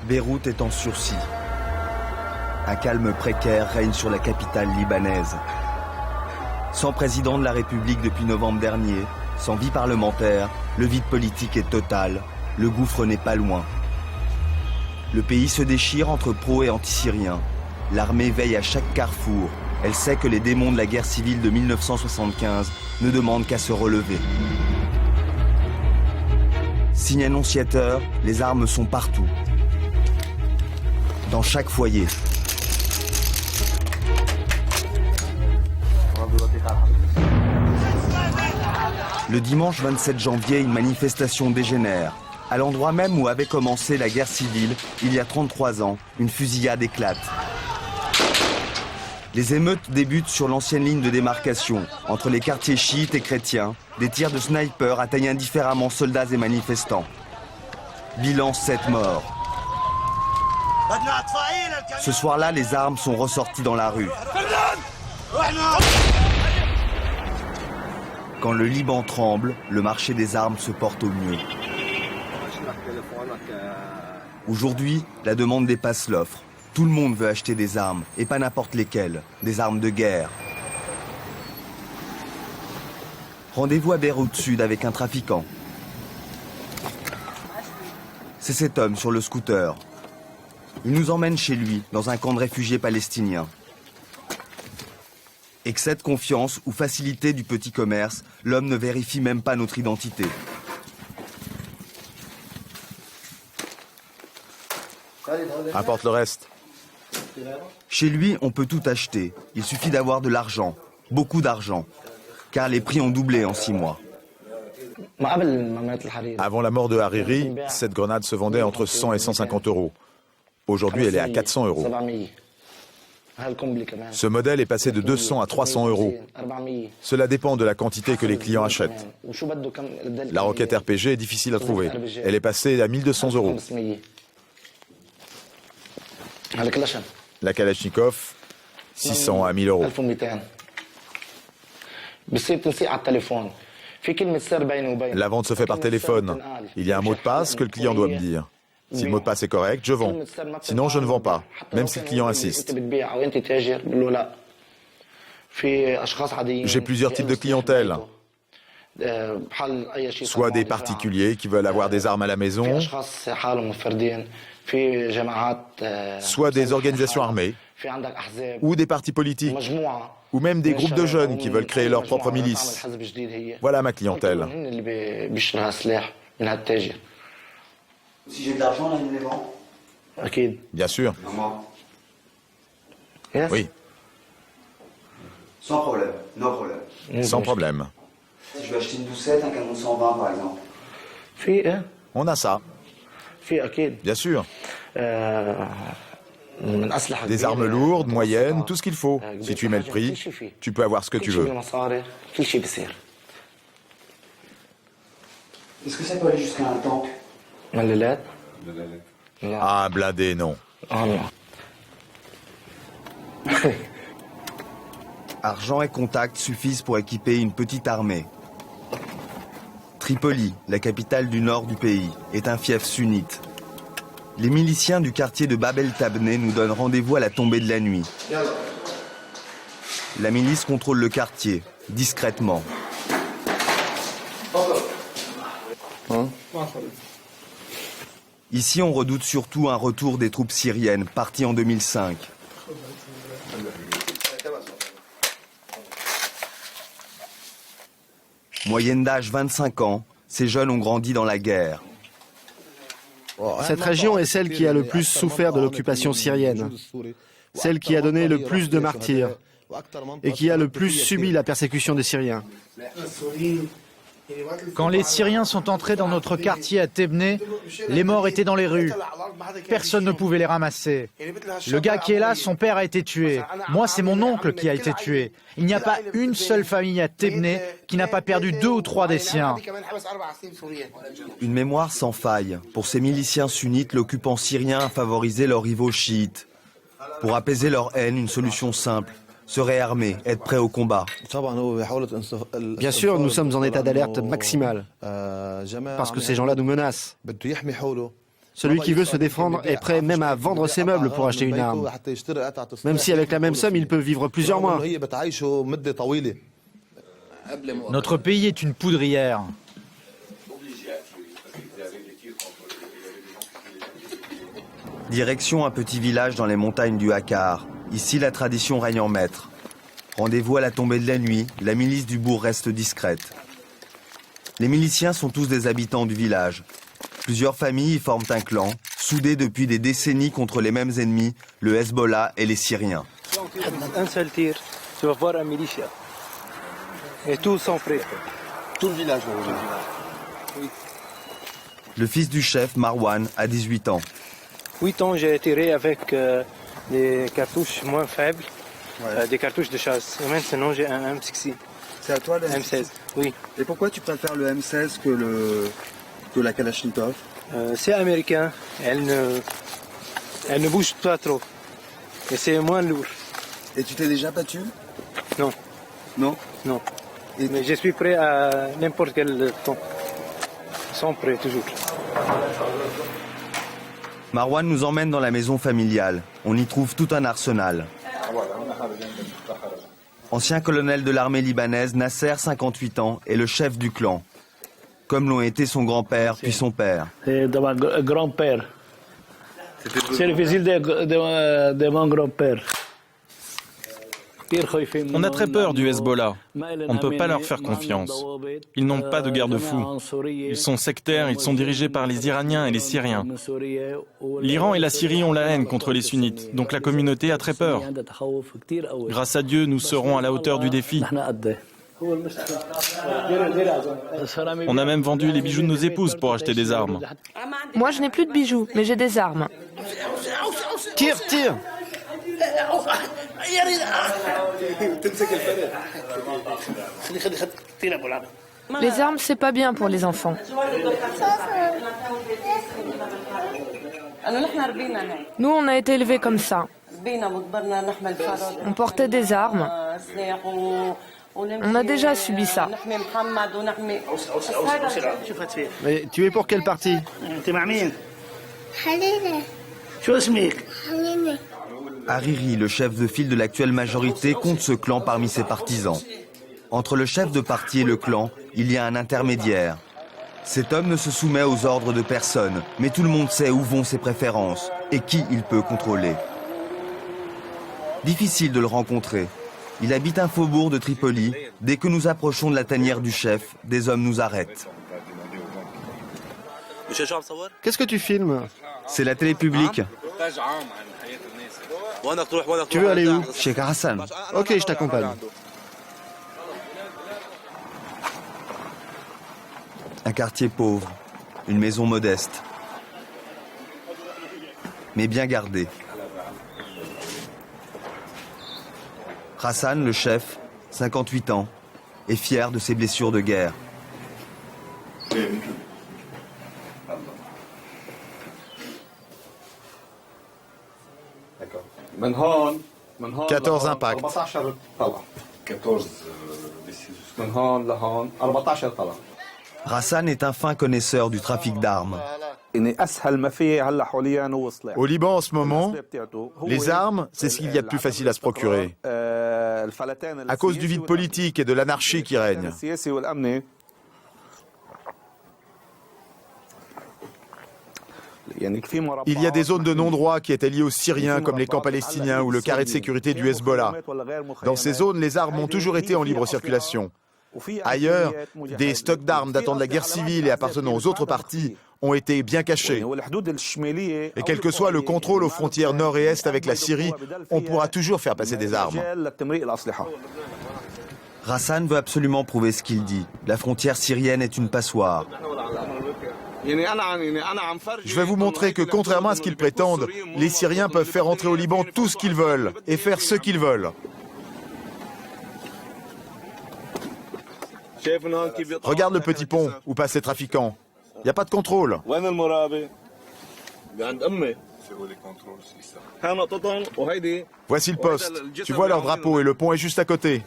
Beyrouth est en sursis. Un calme précaire règne sur la capitale libanaise. Sans président de la République depuis novembre dernier, sans vie parlementaire, le vide politique est total. Le gouffre n'est pas loin. Le pays se déchire entre pro et anti-syriens. L'armée veille à chaque carrefour. Elle sait que les démons de la guerre civile de 1975 ne demandent qu'à se relever. Signe annonciateur, les armes sont partout. Dans chaque foyer. Le dimanche 27 janvier, une manifestation dégénère. À l'endroit même où avait commencé la guerre civile, il y a 33 ans, une fusillade éclate. Les émeutes débutent sur l'ancienne ligne de démarcation, entre les quartiers chiites et chrétiens. Des tirs de snipers atteignent indifféremment soldats et manifestants. Bilan 7 morts. Ce soir-là, les armes sont ressorties dans la rue. Quand le Liban tremble, le marché des armes se porte au mieux. Aujourd'hui, la demande dépasse l'offre. Tout le monde veut acheter des armes, et pas n'importe lesquelles, des armes de guerre. Rendez-vous à Beyrouth Sud avec un trafiquant. C'est cet homme sur le scooter. Il nous emmène chez lui, dans un camp de réfugiés palestiniens. Excès de confiance ou facilité du petit commerce, l'homme ne vérifie même pas notre identité. Importe le reste. Chez lui, on peut tout acheter. Il suffit d'avoir de l'argent, beaucoup d'argent, car les prix ont doublé en 6 mois. Avant la mort de Hariri, cette grenade se vendait entre 100 et 150 euros. Aujourd'hui, elle est à 400 euros. Ce modèle est passé de 200 à 300 euros. Cela dépend de la quantité que les clients achètent. La roquette RPG est difficile à trouver. Elle est passée à 1200 euros. La Kalachnikov, 600 à 1000 euros. La vente se fait par téléphone. Il y a un mot de passe que le client doit me dire. Si le mot de passe est correct, je vends. Sinon, je ne vends pas, même si le client insiste. J'ai plusieurs types de clientèle. Soit des particuliers qui veulent avoir des armes à la maison, soit des organisations armées, ou des partis politiques, ou même des groupes de jeunes qui veulent créer leur propre milice. Voilà ma clientèle. Si j'ai de l'argent, là, il me les vend. Bien sûr. Oui, Sans problème, no problème. sans problème. Si je veux acheter une doucette, un canon de 120 par exemple. On a ça, bien sûr. Des armes lourdes, moyennes, tout ce qu'il faut. Si tu mets le prix, tu peux avoir ce que tu veux. Est-ce que ça peut aller jusqu'à un tank? Ah, blindé, non. Argent et contact suffisent pour équiper une petite armée. Tripoli, la capitale du nord du pays, est un fief sunnite. Les miliciens du quartier de Bab el-Tabneh nous donnent rendez-vous à la tombée de la nuit. La milice contrôle le quartier, discrètement. Ici, on redoute surtout un retour des troupes syriennes, parties en 2005. Moyenne d'âge 25 ans, ces jeunes ont grandi dans la guerre. Cette région est celle qui a le plus souffert de l'occupation syrienne, celle qui a donné le plus de martyrs et qui a le plus subi la persécution des Syriens. Quand les Syriens sont entrés dans notre quartier à Tebneh, les morts étaient dans les rues. Personne ne pouvait les ramasser. Le gars qui est là, son père a été tué. Moi, c'est mon oncle qui a été tué. Il n'y a pas une seule famille à Tebneh qui n'a pas perdu 2 ou 3 des siens. Une mémoire sans faille. Pour ces miliciens sunnites, l'occupant syrien a favorisé leurs rivaux chiites. Pour apaiser leur haine, une solution simple. Se réarmer, être prêt au combat. Bien sûr, nous sommes en état d'alerte maximale, parce que ces gens-là nous menacent. Celui qui veut se défendre est prêt même à vendre ses meubles pour acheter une arme. Même si avec la même somme, il peut vivre plusieurs mois. Notre pays est une poudrière. Direction un petit village dans les montagnes du Hakkar. Ici, la tradition règne en maître. Rendez-vous à la tombée de la nuit, la milice du bourg reste discrète. Les miliciens sont tous des habitants du village. Plusieurs familles y forment un clan, soudés depuis des décennies contre les mêmes ennemis, le Hezbollah et les Syriens. Un seul tir, tu vas voir un militia. Et tous sont prêts. Tout le village. Oui. Le fils du chef, Marwan, a 18 ans. 8 ans, j'ai tiré avec des cartouches moins faibles, des cartouches de chasse. Et maintenant, j'ai un M16. C'est à toi le M16, oui. Et pourquoi tu préfères le M16 que la Kalachnikov? C'est américain, elle ne bouge pas trop. Et c'est moins lourd. Et tu t'es déjà battu? Non. Non? Non. Mais je suis prêt à n'importe quel temps. Ils sont prêts toujours. Marwan nous emmène dans la maison familiale. On y trouve tout un arsenal. Ancien colonel de l'armée libanaise, Nasser, 58 ans, est le chef du clan. Comme l'ont été son grand-père puis son père. C'est de mon grand-père. C'est le fils de mon grand-père. On a très peur du Hezbollah. On ne peut pas leur faire confiance. Ils n'ont pas de garde-fous. Ils sont sectaires, ils sont dirigés par les Iraniens et les Syriens. L'Iran et la Syrie ont la haine contre les sunnites, donc la communauté a très peur. Grâce à Dieu, nous serons à la hauteur du défi. On a même vendu les bijoux de nos épouses pour acheter des armes. Moi, je n'ai plus de bijoux, mais j'ai des armes. Tire, tire! Les armes, c'est pas bien pour les enfants. Nous, on a été élevés comme ça. On portait des armes. On a déjà subi ça. Mais tu es pour quel parti? Hariri, le chef de file de l'actuelle majorité, compte ce clan parmi ses partisans. Entre le chef de parti et le clan, il y a un intermédiaire. Cet homme ne se soumet aux ordres de personne, mais tout le monde sait où vont ses préférences et qui il peut contrôler. Difficile de le rencontrer. Il habite un faubourg de Tripoli. Dès que nous approchons de la tanière du chef, des hommes nous arrêtent. Qu'est-ce que tu filmes? C'est la télé publique. Tu veux aller où? Chez Hassan. Ok, je t'accompagne. Un quartier pauvre, une maison modeste, mais bien gardée. Hassan, le chef, 58 ans, est fier de ses blessures de guerre. 14 impacts. Hassan est un fin connaisseur du trafic d'armes. Au Liban en ce moment, les armes, c'est ce qu'il y a de plus facile à se procurer. À cause du vide politique et de l'anarchie qui règne. Il y a des zones de non-droit qui étaient liées aux Syriens, comme les camps palestiniens ou le carré de sécurité du Hezbollah. Dans ces zones, les armes ont toujours été en libre circulation. Ailleurs, des stocks d'armes datant de la guerre civile et appartenant aux autres partis ont été bien cachés. Et quel que soit le contrôle aux frontières nord et est avec la Syrie, on pourra toujours faire passer des armes. Hassan veut absolument prouver ce qu'il dit. La frontière syrienne est une passoire. Je vais vous montrer que, contrairement à ce qu'ils prétendent, les Syriens peuvent faire entrer au Liban tout ce qu'ils veulent et faire ce qu'ils veulent. Regarde le petit pont où passent les trafiquants. Il n'y a pas de contrôle. Voici le poste. Tu vois leur drapeau et le pont est juste à côté.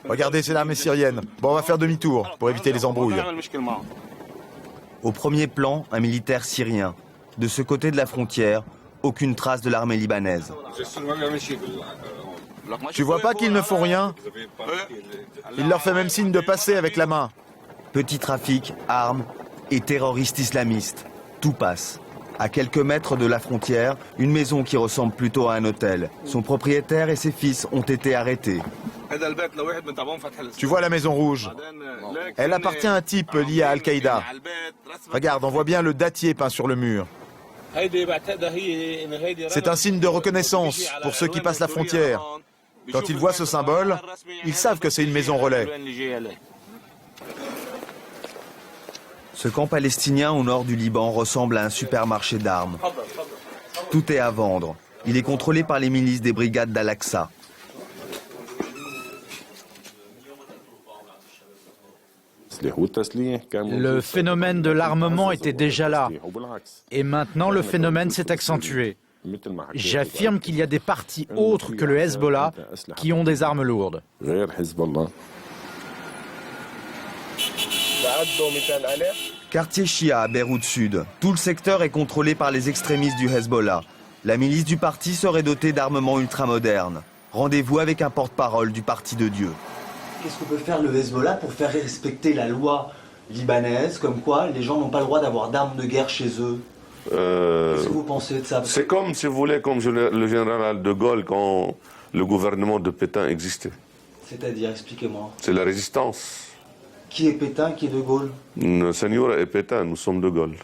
Regardez, c'est l'armée syrienne. Bon, on va faire demi-tour pour éviter les embrouilles. Au premier plan, un militaire syrien. De ce côté de la frontière, aucune trace de l'armée libanaise. Tu vois pas qu'ils ne font rien? Il leur fait même signe de passer avec la main. Petit trafic, armes et terroristes islamistes. Tout passe. À quelques mètres de la frontière, une maison qui ressemble plutôt à un hôtel. Son propriétaire et ses fils ont été arrêtés. Tu vois la maison rouge? Elle appartient à un type lié à Al-Qaïda. Regarde, on voit bien le datier peint sur le mur. C'est un signe de reconnaissance pour ceux qui passent la frontière. Quand ils voient ce symbole, ils savent que c'est une maison relais. Ce camp palestinien au nord du Liban ressemble à un supermarché d'armes. Tout est à vendre. Il est contrôlé par les milices des brigades d'Al-Aqsa. Le phénomène de l'armement était déjà là. Et maintenant, le phénomène s'est accentué. J'affirme qu'il y a des partis autres que le Hezbollah qui ont des armes lourdes. Quartier Shia à Beyrouth Sud. Tout le secteur est contrôlé par les extrémistes du Hezbollah. La milice du parti serait dotée d'armements ultramodernes. Rendez-vous avec un porte-parole du Parti de Dieu. Qu'est-ce que peut faire le Hezbollah pour faire respecter la loi libanaise, comme quoi les gens n'ont pas le droit d'avoir d'armes de guerre chez eux? Qu'est-ce que vous pensez de ça? C'est comme, si vous voulez, comme le général de Gaulle quand le gouvernement de Pétain existait. C'est-à-dire, expliquez-moi. C'est la résistance. Qui est Pétain, qui est de Gaulle? Senior et Pétain, nous sommes de Gaulle.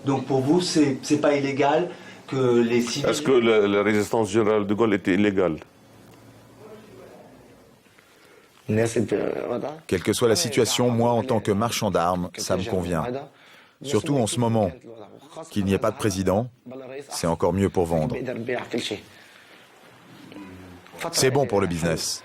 Donc pour vous, c'est pas illégal que les civils... Est-ce que la résistance générale de Gaulle était illégale? Quelle que soit la situation, moi, en tant que marchand d'armes, ça me convient. Surtout en ce moment, qu'il n'y ait pas de président, c'est encore mieux pour vendre. C'est bon pour le business.